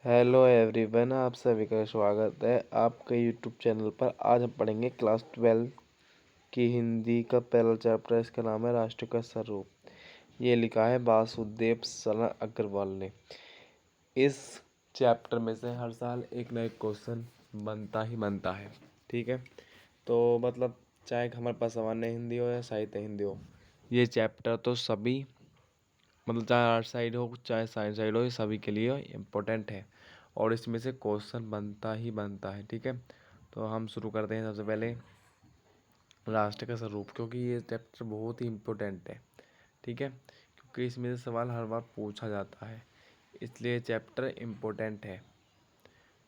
Hello everyone, आप सभी का स्वागत है आपके यूट्यूब चैनल पर। आज हम पढ़ेंगे क्लास 12 की हिंदी का पहला चैप्टर। इसका नाम है राष्ट्र का स्वरूप। ये लिखा है वासुदेव शरण अग्रवाल ने। इस चैप्टर में से हर साल एक ना एक क्वेश्चन बनता ही बनता है। ठीक है, तो मतलब चाहे हमारे पास सामान्य हिंदी हो या साहित्य हिंदी हो, ये चैप्टर तो सभी मतलब चाहे आर्ट साइड हो चाहे साइंस साइड हो, ये सभी के लिए इम्पोर्टेंट है और इसमें से क्वेश्चन बनता ही बनता है। ठीक है, तो हम शुरू करते हैं सबसे पहले राष्ट्र का स्वरूप, क्योंकि ये चैप्टर बहुत ही इम्पोर्टेंट है। ठीक है, क्योंकि इसमें से सवाल हर बार पूछा जाता है, इसलिए चैप्टर इम्पोर्टेंट है।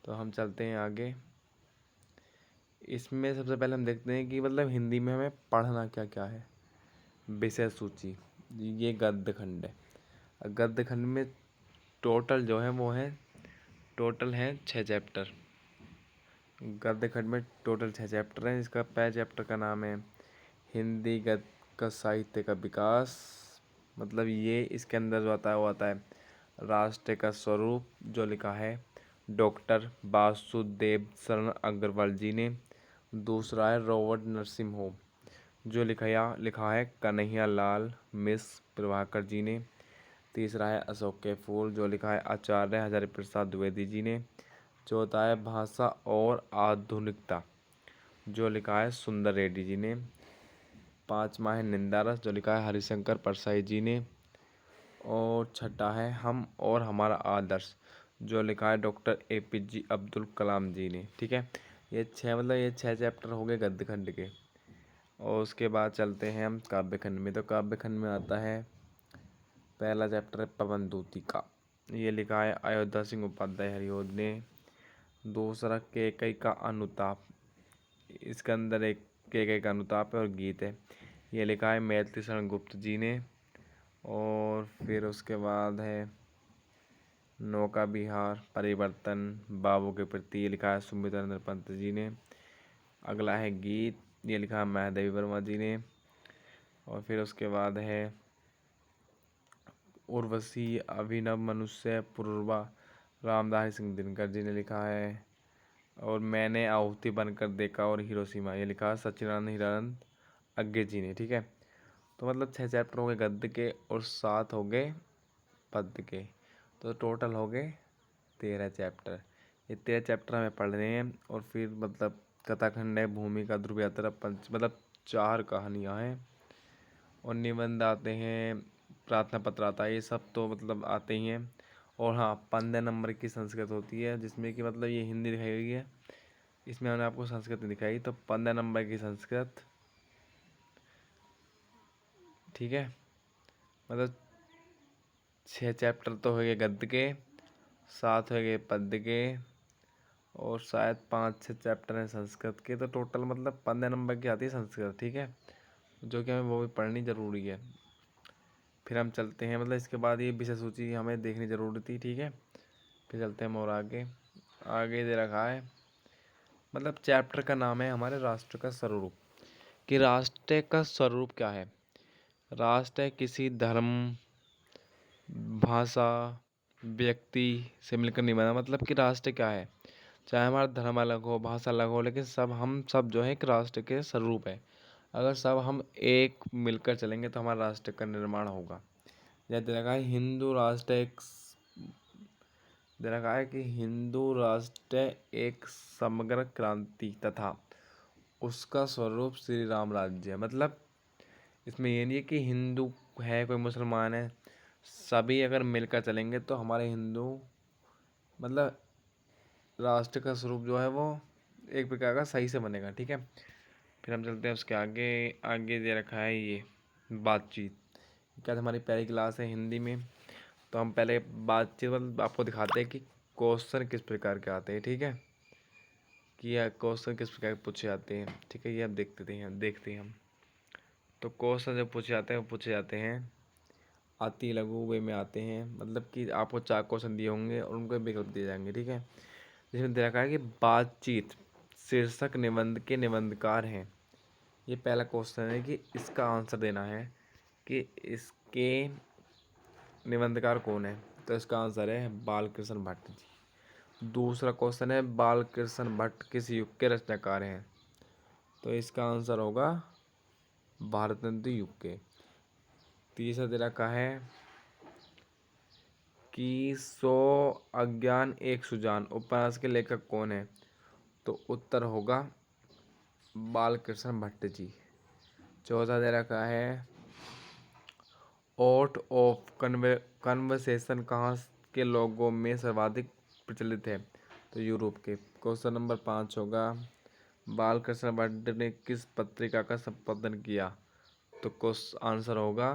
तो हम चलते हैं आगे। इसमें सबसे पहले हम देखते हैं कि मतलब हिंदी में हमें पढ़ना क्या क्या है। विषय सूची, ये गद्य खंड है। गद्य खंड में टोटल जो है वो है टोटल है 6 चैप्टर। गद्य खंड में टोटल 6 चैप्टर हैं। इसका पहले चैप्टर का नाम है हिंदी गद्य का साहित्य का विकास। मतलब ये इसके अंदर जो आता है वो आता है राष्ट्र का स्वरूप, जो लिखा है डॉक्टर वासुदेव शरण अग्रवाल जी ने। दूसरा है रॉबर्ट नरसिम्हो, जो लिखा है कन्हैया लाल मिश्र प्रभाकर जी ने। तीसरा है अशोक के फूल, जो लिखा है आचार्य हजारी प्रसाद द्विवेदी जी ने। चौथा है भाषा और आधुनिकता, जो लिखा है सुंदर रेड्डी जी ने। पांचवा है निंदारस, जो लिखा है हरिशंकर परसाई जी ने। और छठा है हम और हमारा आदर्श, जो लिखा है डॉक्टर APJ अब्दुल कलाम जी ने। ठीक है, ये 6 चैप्टर हो गए गद्य खंड के। और उसके बाद चलते हैं हम काव्य खंड में। तो काव्य खंड में आता है पहला चैप्टर है पवन दूती का। ये लिखा है अयोध्या सिंह उपाध्याय हरिओद ने। दूसरा केकई का अनुताप, इसके अंदर एक केकई का अनुताप है और गीत है। ये लिखा है मैथिली शरण गुप्त जी ने। और फिर उसके बाद है नौका विहार परिवर्तन बाबू के प्रति, ये लिखा है सुमित्रेंद्र पंत जी ने। अगला है गीत, ये लिखा है महादेवी वर्मा जी ने। और फिर उसके बाद है उर्वशी अभिनव मनुष्य पूर्वा, रामधारी सिंह दिनकर जी ने लिखा है। और मैंने आहुति बनकर देखा और हिरोशिमा, ये लिखा है सच्चिदानंद हीरानंद अज्ञे जी ने। ठीक है, तो मतलब 6 चैप्टर हो गए गद्य के और 7 हो गए पद्य के, तो टोटल हो गए 13 चैप्टर। ये 13 चैप्टर हमें पढ़ने हैं। और फिर मतलब कथाखंड है, भूमिका, ध्रुव यात्रा, पंच मतलब 4 कहानियाँ हैं। और निबंध आते हैं, प्रार्थना पत्र आता है, ये सब तो मतलब आते ही हैं। और हाँ, 15 नंबर की संस्कृत होती है, जिसमें कि मतलब ये हिंदी दिखाई गई है, इसमें हमने आपको संस्कृत नहीं दिखाई, तो 15 नंबर की संस्कृत। ठीक है, मतलब 6 चैप्टर तो हो गए गद्य के, 7 हो गए पद्य के, और शायद 5-6 चैप्टर हैं संस्कृत के, तो टोटल मतलब 15 नंबर की आती है संस्कृत। ठीक है, जो कि हमें वो भी पढ़नी ज़रूरी है। फिर हम चलते हैं, मतलब इसके बाद ये विषय सूची हमें देखनी ज़रूरी थी। ठीक है, फिर चलते हैं हम और आगे। आगे दे रखा है, मतलब चैप्टर का नाम है हमारे राष्ट्र का स्वरूप। कि राष्ट्र का स्वरूप क्या है। राष्ट्र किसी धर्म, भाषा, व्यक्ति से मिलकर नहीं बना। मतलब कि राष्ट्र क्या है, चाहे हमारा धर्म अलग हो, भाषा अलग हो, लेकिन हम सब जो है एक राष्ट्र के स्वरूप है। अगर सब हम एक मिलकर चलेंगे तो हमारा राष्ट्र का निर्माण होगा। जैसे देखा है हिंदू राष्ट्र एक दे रखा है कि हिंदू राष्ट्र एक समग्र क्रांति तथा उसका स्वरूप श्री राम राज्य है। मतलब इसमें ये नहीं है कि हिंदू है कोई मुसलमान है, सभी अगर मिलकर चलेंगे तो हमारे हिंदू मतलब राष्ट्र का स्वरूप जो है वो एक प्रकार का सही से बनेगा। ठीक है, फिर हम चलते हैं उसके आगे। आगे दे रखा है ये बातचीत। क्या हमारी पहली क्लास है हिंदी में, तो हम पहले बातचीत मतलब आपको दिखाते हैं कि क्वेश्चन किस प्रकार के आते हैं। ठीक है, कि यह क्वेश्चन किस प्रकार के पूछे जाते हैं। ठीक है, ये अब देखते हैं हम। तो क्वेश्चन जो पूछे जाते हैं वो पूछे जाते हैं अति लघु वे में आते हैं। मतलब कि आपको 4 क्वेश्चन दिए होंगे और उनको विकल्प दिए जाएंगे। ठीक है, जिसमें दे रखा है कि बातचीत शीर्षक निबंध के निबंधकार हैं। ये पहला क्वेश्चन है कि इसका आंसर देना है कि इसके निबंधकार कौन है। तो इसका आंसर है बालकृष्ण भट्ट जी। दूसरा क्वेश्चन है बालकृष्ण भट्ट किस युग के रचनाकार हैं? तो इसका आंसर होगा भारतेंदु युग के। तीसरा दे रखा है कि 100 अज्ञान एक सुजान उपन्यास के लेखक कौन है? तो उत्तर होगा बालकृष्ण भट्ट जी। चौथा दे रखा है आउट ऑफ कन्वर्सेशन कहाँ के लोगों में सर्वाधिक प्रचलित है? तो यूरोप के। क्वेश्चन नंबर 5 होगा बालकृष्ण भट्ट ने किस पत्रिका का संपादन किया? तो आंसर होगा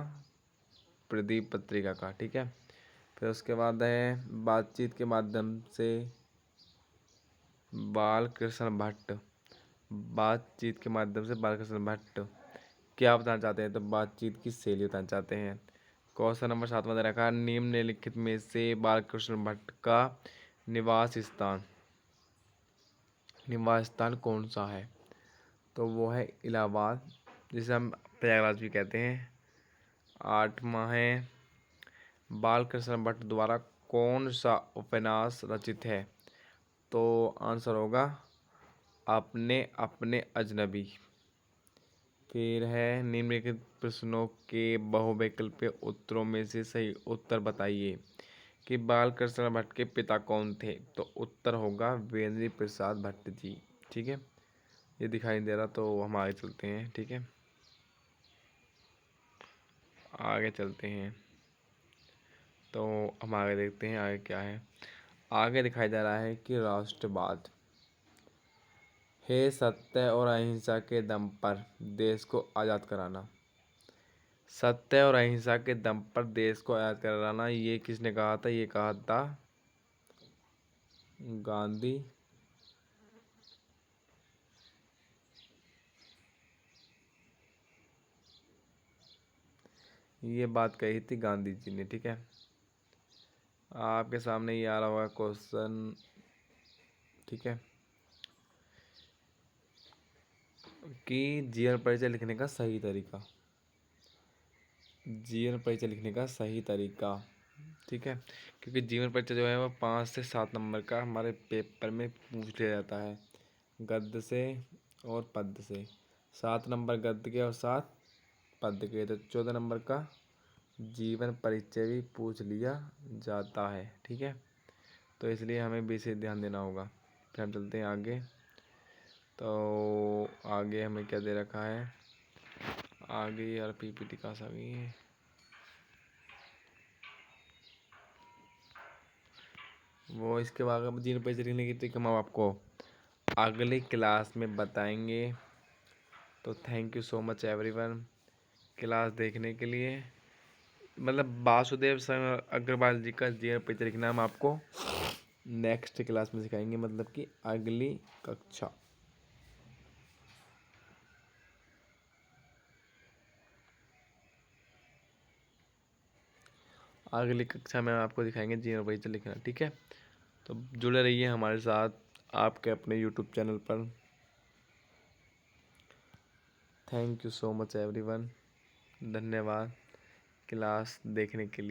प्रदीप पत्रिका का। ठीक है। फिर उसके बाद है बातचीत के माध्यम से बालकृष्ण भट्ट क्या बताना चाहते हैं? तो बातचीत की शैली बताना चाहते हैं। क्वेश्चन नंबर 7 दे रखा है निम्नलिखित में से बालकृष्ण भट्ट का निवास स्थान कौन सा है? तो वो है इलाहाबाद, जिसे हम प्रयागराज भी कहते हैं। 8वां है बालकृष्ण भट्ट द्वारा कौन सा उपन्यास रचित है? तो आंसर होगा अपने अपने अजनबी। फिर है निम्नलिखित प्रश्नों के बहुविकल्पीय उत्तरों में से सही उत्तर बताइए कि बालकृष्ण भट्ट के पिता कौन थे? तो उत्तर होगा वेंद्र प्रसाद भट्ट जी। ठीक है। ये दिखाई दे रहा, तो हम आगे चलते हैं। ठीक है, आगे चलते हैं। तो हम आगे देखते हैं आगे क्या है। आगे दिखाई दे रहा है कि राष्ट्रवाद है सत्य और अहिंसा के दम पर देश को आज़ाद कराना। सत्य और अहिंसा के दम पर देश को आज़ाद कराना, ये किसने कहा था? ये कहा था गांधी। ये बात कही थी गांधी जी ने। ठीक है, आपके सामने ये आ रहा होगा क्वेश्चन। ठीक है, कि जीवन परिचय लिखने का सही तरीका। जीवन परिचय लिखने का सही तरीका। ठीक है, क्योंकि जीवन परिचय जो है वो 5 से 7 नंबर का हमारे पेपर में पूछ लिया जाता है, गद्य से और पद्य से। 7 नंबर गद्य के और 7 पद्य के। तो 14 नंबर का जीवन परिचय भी पूछ लिया जाता है। ठीक है, तो इसलिए हमें विशेष ध्यान देना होगा। फिर हम चलते हैं आगे। तो आगे हमें क्या दे रखा है? आगे यार पीपीटी कहाँ से आ गई है? वो इसके बाद जीवन परिचय लिखने की ट्रिक हम आपको अगली क्लास में बताएंगे। तो thank you so much everyone class देखने के लिए। मतलब वासुदेव अग्रवाल जी का जीवन परिचय लिखना हम आपको नेक्स्ट क्लास में सिखाएंगे, मतलब कि अगली कक्षा। अगली कक्षा में आपको दिखाएंगे जीवन परिचय लिखना। ठीक है, तो जुड़े रहिए हमारे साथ आपके अपने यूट्यूब चैनल पर। Thank you so much everyone, धन्यवाद क्लास देखने के लिए।